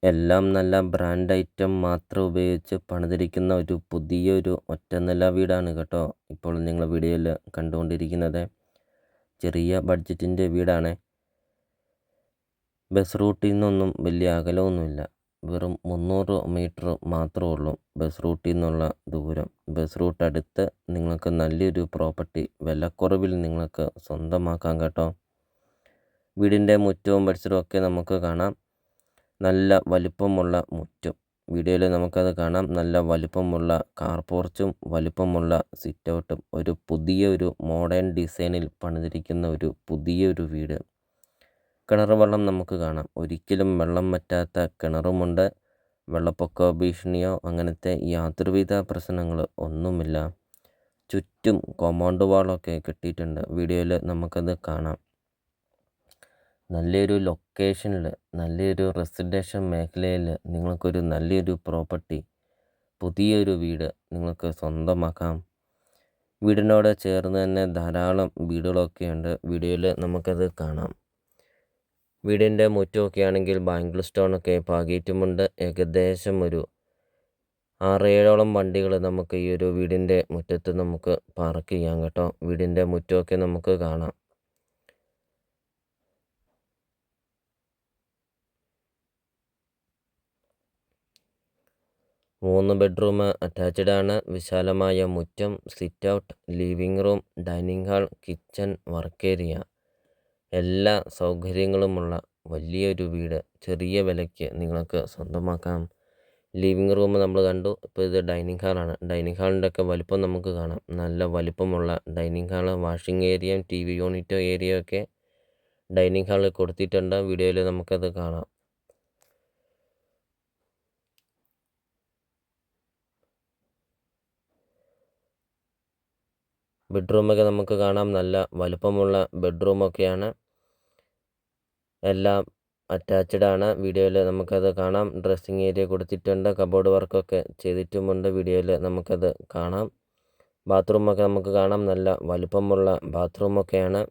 എല്ലാം നല്ല brand item മാത്രം ഉപയോഗിച്ച് പണിതിരിക്കുന്ന ഒരു പുതിയൊരു ഒറ്റനില വീടാണ് കേട്ടോ ഇപ്പോൾ നിങ്ങൾ വീഡിയോയിൽ കണ്ടുകൊണ്ടിരിക്കുന്നത്. ചെറിയ ബഡ്ജറ്റിൻ്റെ വീടാണ്. ബസ് റൂട്ടിൽ നിന്നൊന്നും വലിയ അകലമൊന്നുമില്ല. വെറും 300 മീറ്റർ മാത്രമേ ഉള്ളൂ ബസ് റൂട്ടിൽ നിന്നുള്ള ദൂരം. ബസ് റൂട്ട് അടുത്ത് നിങ്ങൾക്ക് നല്ലൊരു പ്രോപ്പർട്ടി വിലക്കുറവിൽ നിങ്ങൾക്ക് സ്വന്തമാക്കാം കേട്ടോ. വീടിൻ്റെ മുറ്റവും പരിസരവും ഒക്കെ നമുക്ക് കാണാം. നല്ല വലിപ്പമുള്ള മുറ്റം. വീഡിയോയിൽ നമുക്കത് കാണാം. നല്ല വലിപ്പമുള്ള കാർ പോർച്ചും വലിപ്പമുള്ള സിറ്റൗട്ടും ഒരു പുതിയൊരു മോഡേൺ ഡിസൈനിൽ പണിതിരിക്കുന്ന ഒരു പുതിയൊരു വീട്. കിണർ വെള്ളം നമുക്ക് കാണാം. ഒരിക്കലും വെള്ളം വറ്റാത്ത കിണറുമുണ്ട്. വെള്ളപ്പൊക്ക ഭീഷണിയോ അങ്ങനത്തെ യാതൊരുവിധ പ്രശ്നങ്ങൾ ഒന്നുമില്ല. ചുറ്റും കോമ്പൗണ്ട് വാളൊക്കെ കെട്ടിയിട്ടുണ്ട്. വീഡിയോയിൽ നമുക്കത് കാണാം. നല്ലൊരു ലൊക്കേഷനിൽ നല്ലൊരു റെസിഡൻഷ്യൽ മേഖലയിൽ നിങ്ങൾക്കൊരു നല്ലൊരു പ്രോപ്പർട്ടി പുതിയൊരു വീട് നിങ്ങൾക്ക് സ്വന്തമാക്കാം. വീടിനോട് ചേർന്ന് തന്നെ ധാരാളം വീടുകളൊക്കെയുണ്ട്. വീഡിയോയിൽ നമുക്കത് കാണാം. വീടിൻ്റെ മുറ്റമൊക്കെ ആണെങ്കിൽ ബാംഗിൾ സ്റ്റോണൊക്കെ പാകിയിട്ടുമുണ്ട്. ഏകദേശം ഒരു 6-7ഓളം വണ്ടികൾ നമുക്ക് ഈ ഒരു വീടിൻ്റെ മുറ്റത്ത് നമുക്ക് പാർക്ക് ചെയ്യാം കേട്ടോ. വീടിൻ്റെ മുറ്റമൊക്കെ നമുക്ക് കാണാം. മൂന്ന് ബെഡ്റൂം അറ്റാച്ച്ഡ് ആണ്. വിശാലമായ മുറ്റം, sit out, living room, dining hall, kitchen, work area എല്ലാ സൗകര്യങ്ങളുമുള്ള വലിയൊരു വീട് ചെറിയ വിലയ്ക്ക് നിങ്ങൾക്ക് സ്വന്തമാക്കാം. ലിവിംഗ് റൂം നമ്മൾ കണ്ടു. ഇപ്പോൾ ഇത് ഡൈനിങ് ഹാളാണ്. ഡൈനിങ് ഹാളിൻ്റെ ഒക്കെ വലിപ്പം നമുക്ക് കാണാം. നല്ല വലിപ്പമുള്ള ഡൈനിങ് ഹാള്, വാഷിംഗ് ഏരിയയും TV യൂണിറ്റ് ഏരിയയും ഒക്കെ ഡൈനിങ് ഹാളിൽ കൊടുത്തിട്ടുണ്ട്. വീഡിയോയിൽ നമുക്കത് കാണാം. ബെഡ്റൂമൊക്കെ നമുക്ക് കാണാം. നല്ല വലുപ്പമുള്ള ബെഡ്റൂമൊക്കെയാണ്. എല്ലാം അറ്റാച്ച്ഡ് ആണ്. വീഡിയോയിൽ നമുക്കത് കാണാം. ഡ്രസ്സിങ് ഏരിയ കൊടുത്തിട്ടുണ്ട്. കബോർഡ് വർക്കൊക്കെ ചെയ്തിട്ടുമുണ്ട്. വീഡിയോയിൽ നമുക്കത് കാണാം. ബാത്റൂമൊക്കെ നമുക്ക് കാണാം. നല്ല വലുപ്പമുള്ള ബാത്റൂമൊക്കെയാണ്.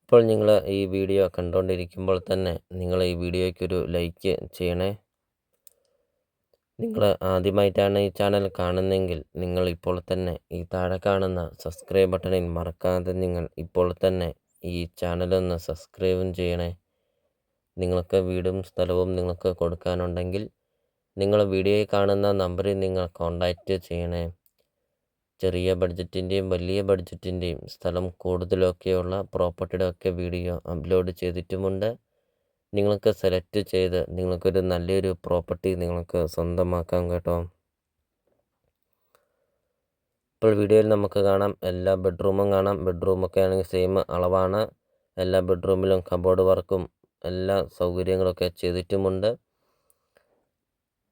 ഇപ്പോൾ നിങ്ങൾ ഈ വീഡിയോ കണ്ടുകൊണ്ടിരിക്കുമ്പോൾ തന്നെ നിങ്ങൾ ഈ വീഡിയോയ്ക്കൊരു ലൈക്ക് ചെയ്യണേ. നിങ്ങൾ ആദ്യമായിട്ടാണ് ഈ ചാനൽ കാണുന്നതെങ്കിൽ നിങ്ങൾ ഇപ്പോൾ തന്നെ ഈ താഴെ കാണുന്ന സബ്സ്ക്രൈബ് ബട്ടണിൽ മറക്കാതെ നിങ്ങൾ ഇപ്പോൾ തന്നെ ഈ ചാനലൊന്ന് സബ്സ്ക്രൈബും ചെയ്യണേ. നിങ്ങൾക്ക് വീടും സ്ഥലവും നിങ്ങൾക്ക് കൊടുക്കാനുണ്ടെങ്കിൽ നിങ്ങൾ വീഡിയോയിൽ കാണുന്ന നമ്പറിൽ നിങ്ങൾ കോൺടാക്റ്റ് ചെയ്യണേ. ചെറിയ ബഡ്ജറ്റിൻ്റെയും വലിയ ബഡ്ജറ്റിൻ്റെയും സ്ഥലം കൂടുതലൊക്കെയുള്ള പ്രോപ്പർട്ടിയുടെ ഒക്കെ വീഡിയോ അപ്ലോഡ് ചെയ്തിട്ടുമുണ്ട്. നിങ്ങൾക്ക് സെലക്ട് ചെയ്ത് നിങ്ങൾക്കൊരു നല്ലൊരു പ്രോപ്പർട്ടി നിങ്ങൾക്ക് സ്വന്തമാക്കാം കേട്ടോ. ഇപ്പോൾ വീഡിയോയിൽ നമുക്ക് കാണാം. എല്ലാ ബെഡ്റൂമും കാണാം. ബെഡ്റൂമൊക്കെ ആണെങ്കിൽ സെയിം അളവാണ്. എല്ലാ ബെഡ്റൂമിലും കബോർഡ് വർക്കും എല്ലാ സൗകര്യങ്ങളൊക്കെ ചെയ്തിട്ടുമുണ്ട്.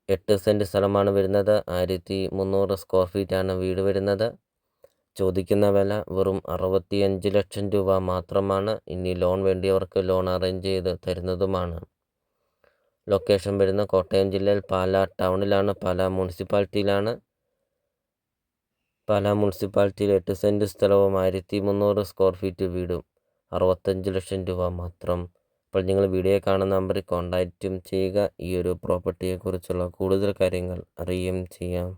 8 സെൻറ്റ് സ്ഥലമാണ് വരുന്നത്. 1300 സ്ക്വയർ ഫീറ്റാണ് വീട് വരുന്നത്. ചോദിക്കുന്ന വില വെറും 65 ലക്ഷം രൂപ മാത്രമാണ്. ഇനി ലോൺ വേണ്ടിയവർക്ക് ലോൺ അറേഞ്ച് ചെയ്ത് തരുന്നതുമാണ്. ലൊക്കേഷൻ വരുന്ന കോട്ടയം ജില്ലയിൽ പാലാ ടൗണിലാണ്. പാലാ മുനിസിപ്പാലിറ്റിയിലാണ്. പാലാ മുനിസിപ്പാലിറ്റിയിൽ 8 സെൻറ്റ് സ്ഥലവും 1300 സ്ക്വയർ ഫീറ്റ് വീടും 65 ലക്ഷം രൂപ മാത്രം. അപ്പോൾ നിങ്ങൾ വീഡിയോ കാണുന്ന നമ്പറിൽ കോൺടാക്റ്റും ചെയ്യുക. ഈ ഒരു പ്രോപ്പർട്ടിയെക്കുറിച്ചുള്ള കൂടുതൽ കാര്യങ്ങൾ അറിയുകയും ചെയ്യാം.